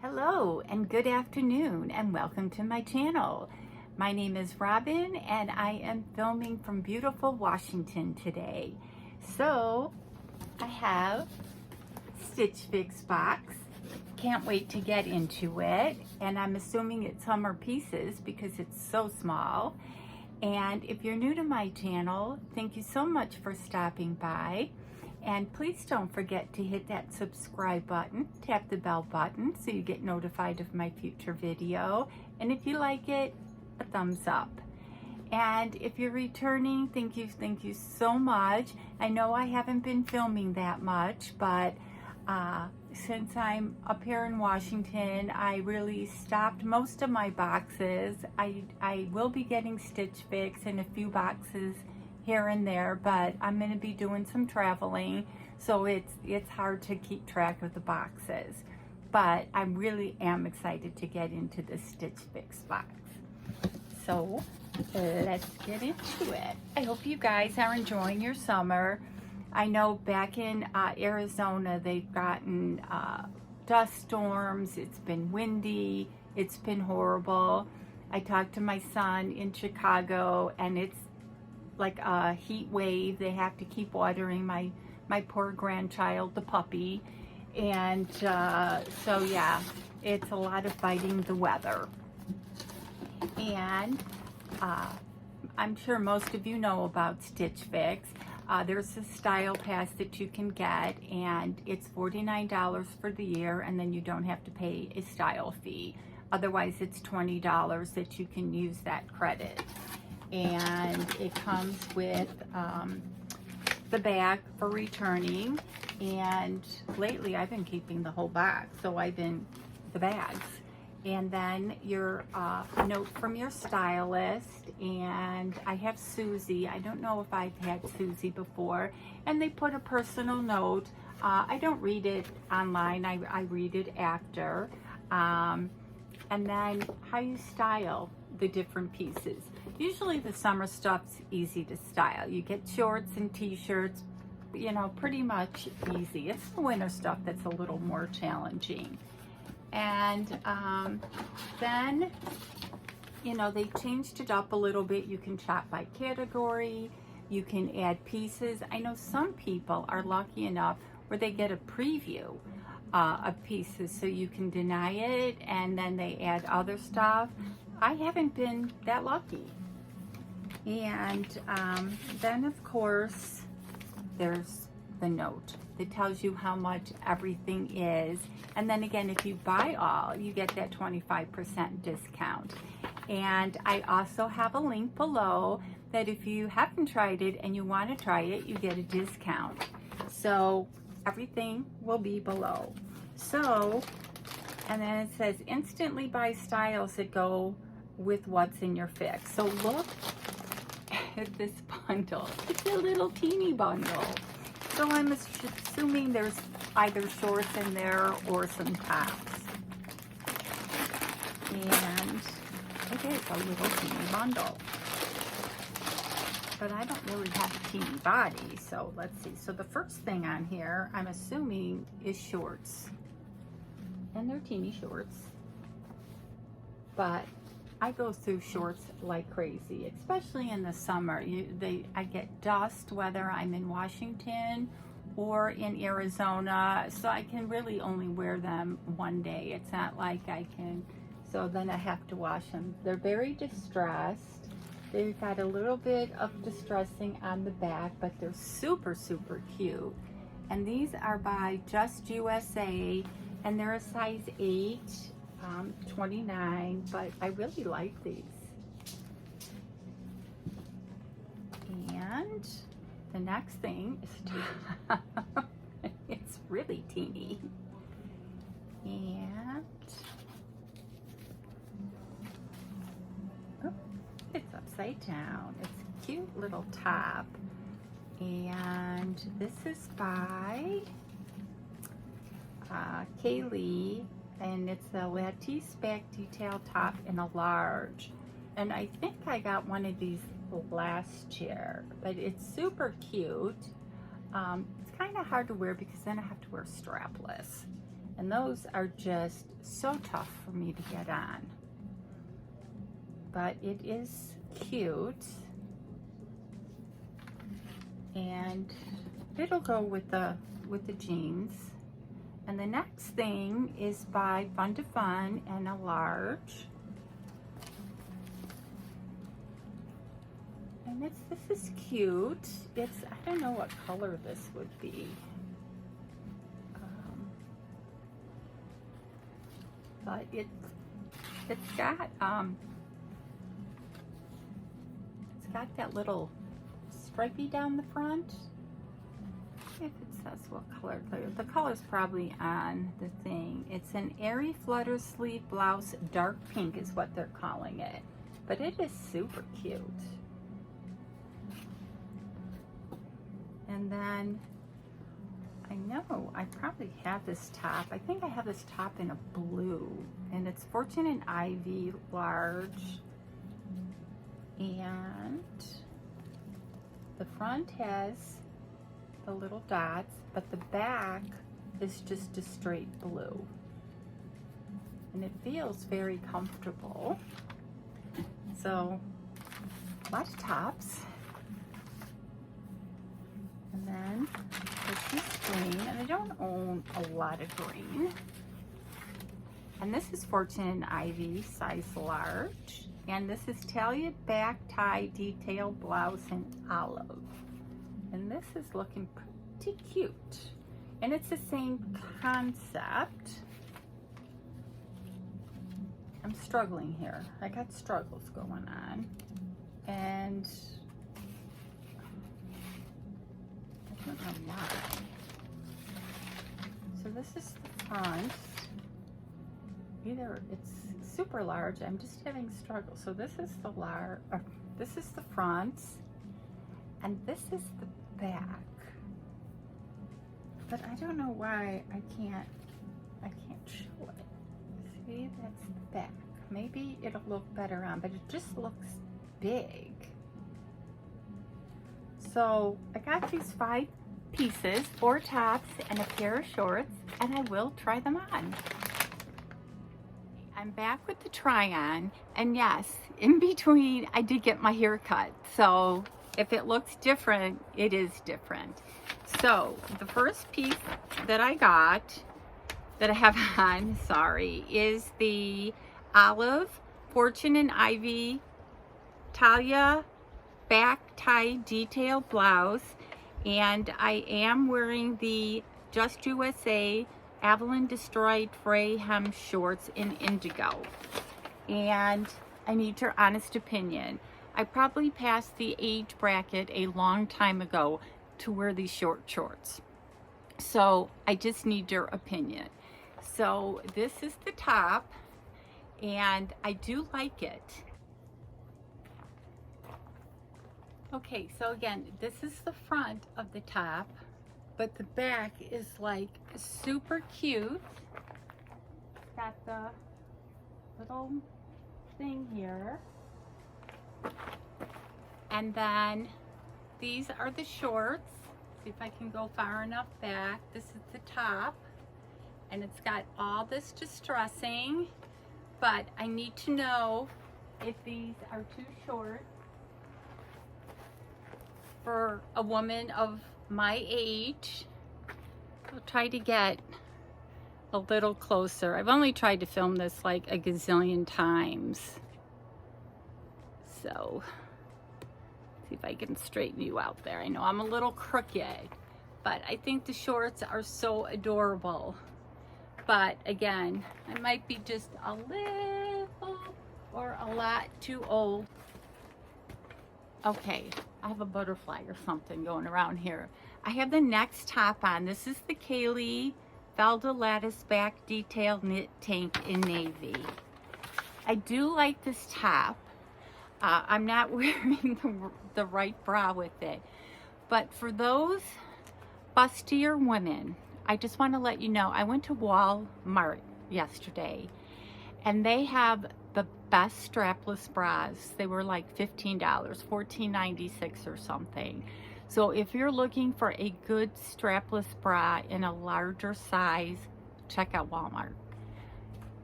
Hello and good afternoon and welcome to my channel. My name is Robin and I am filming from beautiful Washington today. So I have Stitch Fix box. Can't wait to get into it, and I'm assuming it's summer pieces because it's so small. And if you're new to my channel, thank you so much for stopping by. And please don't forget to hit that subscribe button, tap the bell button so you get notified of my future video. And if you like it, a thumbs up. And if you're returning, thank you so much. I know I haven't been filming that much, but since I'm up here in Washington, I really stopped most of my boxes. I will be getting Stitch Fix in a few boxes here and there, but I'm going to be doing some traveling, so it's hard to keep track of the boxes. But I really am excited to get into the Stitch Fix box. So let's get into it. I hope you guys are enjoying your summer. I know back in Arizona they've gotten dust storms. It's been windy. It's been horrible. I talked to my son in Chicago, and it's like a heat wave. They have to keep watering my poor grandchild, the puppy. And so yeah, it's a lot of fighting the weather. And I'm sure most of you know about Stitch Fix. There's a style pass that you can get, and it's $49 for the year, and then you don't have to pay a style fee. Otherwise, it's $20 that you can use that credit. And it comes with the bag for returning, and lately I've been keeping the whole box, so the bags, and then your note from your stylist. And I have Susie. I don't know if I've had Susie before, and they put a personal note. I don't read it online, I read it after, and then how you style the different pieces. Usually the summer stuff's easy to style. You get shorts and t-shirts, you know, pretty much easy. It's the winter stuff that's a little more challenging. And then, you know, they changed it up a little bit. You can shop by category. You can add pieces. I know some people are lucky enough where they get a preview of pieces, so you can deny it and then they add other stuff. I haven't been that lucky. And then of course there's the note that tells you how much everything is, and then again, if you buy all, you get that 25% discount. And I also have a link below that if you haven't tried it and you want to try it, you get a discount. So everything will be below. So, and then it says instantly buy styles that go with what's in your fix. So look at this bundle. It's a little teeny bundle. So I'm assuming there's either shorts in there or some tops. And it is a little teeny bundle. But I don't really have a teeny body, so let's see. So the first thing on here, I'm assuming, is shorts. And they're teeny shorts. But I go through shorts like crazy, especially in the summer. I get dust whether I'm in Washington or in Arizona, so I can really only wear them one day. It's not like I can, so then I have to wash them. They're very distressed. They've got a little bit of distressing on the back, but they're super, super cute. And these are by Just USA, and they're a size 8. 29, but I really like these. And the next thing is it's really teeny, and oh, it's upside down. It's a cute little top, and this is by Kaylee. And it's a lattice back detail top in a large. And I think I got one of these last year, but it's super cute. It's kind of hard to wear because then I have to wear strapless. And those are just so tough for me to get on. But it is cute. And it'll go with the jeans. And the next thing is by Fun to Fun and a large. And this is cute. It's, I don't know what color this would be. But it's got that little stripey down the front. If it says what color, the color's probably on the thing. It's an airy flutter sleeve blouse, dark pink is what they're calling it. But it is super cute. And then, I know, I probably have this top. I think I have this top in a blue. And it's Fortune and Ivy large. And the front has the little dots, but the back is just a straight blue. And it feels very comfortable. So, lots of tops. And then there's this green, and I don't own a lot of green. And this is Fortune and Ivy, size large. And this is Talia back tie detail blouse in olive. And this is looking pretty cute. And it's the same concept. I'm struggling here. I got struggles going on. And I don't know why. So this is the front. Either it's super large, I'm just having struggle. So this is the this is the front, and this is the back. But I don't know why I can't show it. See, that's the back. Maybe it'll look better on, but it just looks big. So I got these 5 pieces, 4 tops and a pair of shorts, and I will try them on. I'm back with the try on, and yes, in between I did get my hair cut, so if it looks different, it is different. So the first piece that I got, that I have on, sorry, is the olive Fortune and Ivy Talia back tie detail blouse, and I am wearing the Just USA Avalon Destroyed Frey hem shorts in indigo. And I need your honest opinion. I probably passed the age bracket a long time ago to wear these short shorts. So I just need your opinion. So this is the top, and I do like it. Okay, so again, this is the front of the top, but the back is like super cute. It's got the little thing here. And then these are the shorts. See if I can go far enough back. This is the top, and it's got all this distressing, but I need to know if these are too short for a woman of my age. I'll try to get a little closer. I've only tried to film this like a gazillion times. So, see if I can straighten you out there. I know I'm a little crooked, but I think the shorts are so adorable. But again, I might be just a little or a lot too old. Okay, I have a butterfly or something going around here. I have the next top on. This is the Kaylee Felda Lattice Back Detail Knit Tank in navy. I do like this top. I'm not wearing the right bra with it. But for those bustier women, I just want to let you know, I went to Walmart yesterday, and they have the best strapless bras. They were like $15, $14.96 or something. So if you're looking for a good strapless bra in a larger size, check out Walmart.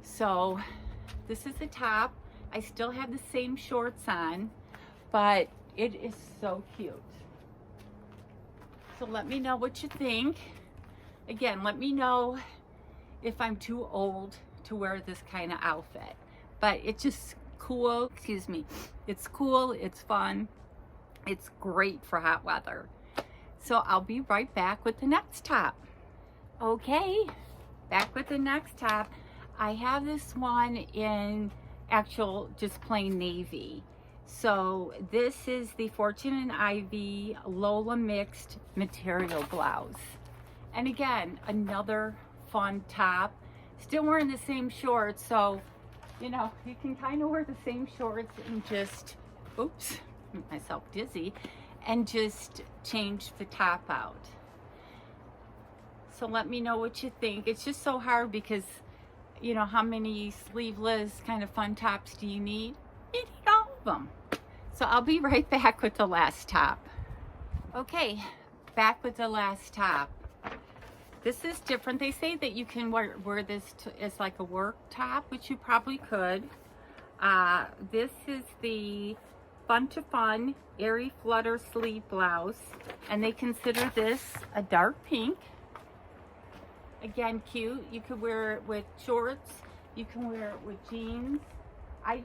So this is the top. I still have the same shorts on, but it is so cute. So let me know what you think. Again, let me know if I'm too old to wear this kind of outfit. But it's just cool, excuse me. It's cool, it's fun, it's great for hot weather. So I'll be right back with the next top. Okay, back with the next top. I have this one in actual just plain navy. So this is the Fortune and Ivy Lola mixed material blouse. And again, another fun top. Still wearing the same shorts, so you know, you can kind of wear the same shorts and just, oops, make myself dizzy, and just change the top out. So let me know what you think. It's just so hard because, you know, how many sleeveless kind of fun tops do you need? You need all of them. So I'll be right back with the last top. Okay, back with the last top. This is different. They say that you can wear this as like a work top, which you probably could. This is the Fun to Fun Airy Flutter Sleeve Blouse, and they consider this a dark pink. Again, cute. You could wear it with shorts. You can wear it with jeans. I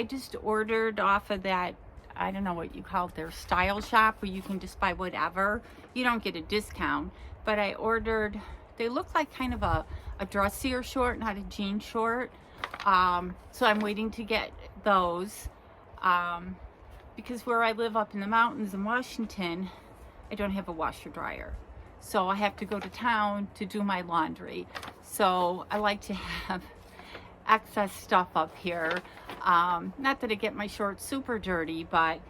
just ordered off of that, I don't know what you call it, their style shop, where you can just buy whatever. You don't get a discount, but I ordered, they look like kind of a dressier short, not a jean short. So I'm waiting to get those because where I live up in the mountains in Washington, I don't have a washer dryer. So I have to go to town to do my laundry. So I like to have excess stuff up here. Not that I get my shorts super dirty, but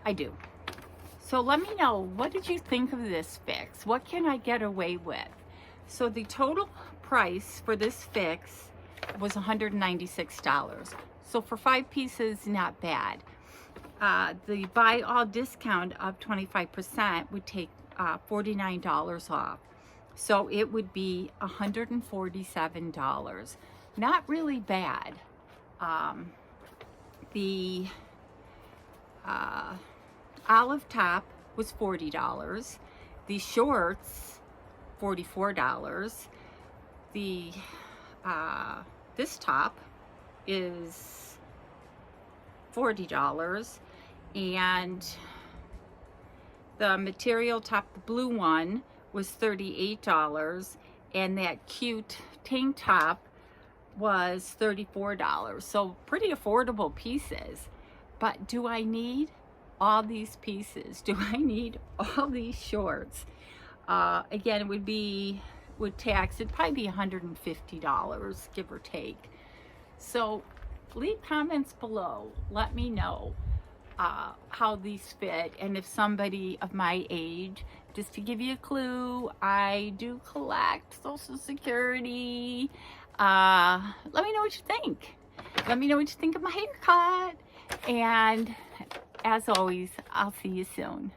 I do. So let me know, what did you think of this fix? What can I get away with? So the total price for this fix was $196. So for 5 pieces, not bad. The buy all discount of 25% would take $49 off. So it would be $147. Not really bad. The olive top was $40. The shorts, $44. The this top is $40, and the material top, the blue one, was $38, and that cute tank top was $34. So pretty affordable pieces. But do I need all these pieces? Do I need all these shorts? Again, it would tax, it'd probably be $150, give or take. So leave comments below. Let me know how these fit, and if somebody of my age, just to give you a clue, I do collect Social Security. Let me know what you think. Let me know what you think of my haircut. And as always, I'll see you soon.